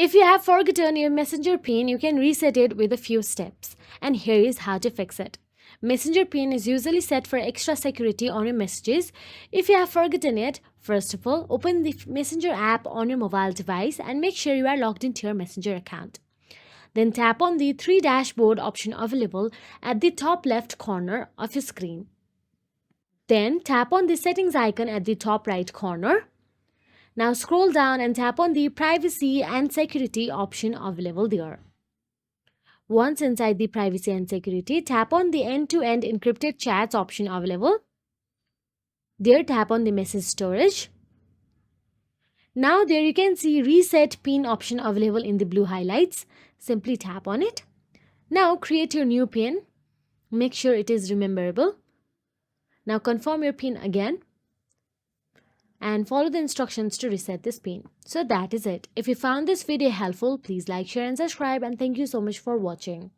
If you have forgotten your Messenger PIN, you can reset it with a few steps. And here is how to fix it. Messenger PIN is usually set for extra security on your messages. If you have forgotten it, first of all, open the Messenger app on your mobile device and make sure you are logged into your Messenger account. Then tap on the 3 dashboard option available at the top left corner of your screen. Then tap on the settings icon at the top right corner. Now scroll down and tap on the privacy and security option available there. Once inside the privacy and security, tap on the end-to-end encrypted chats option available. There tap on the message storage. Now there you can see reset PIN option available in the blue highlights. Simply tap on it. Now create your new PIN. Make sure it is rememberable. Now confirm your PIN again and follow the instructions to reset this PIN. So that is it. If you found this video helpful, please like, share and subscribe, and thank you so much for watching.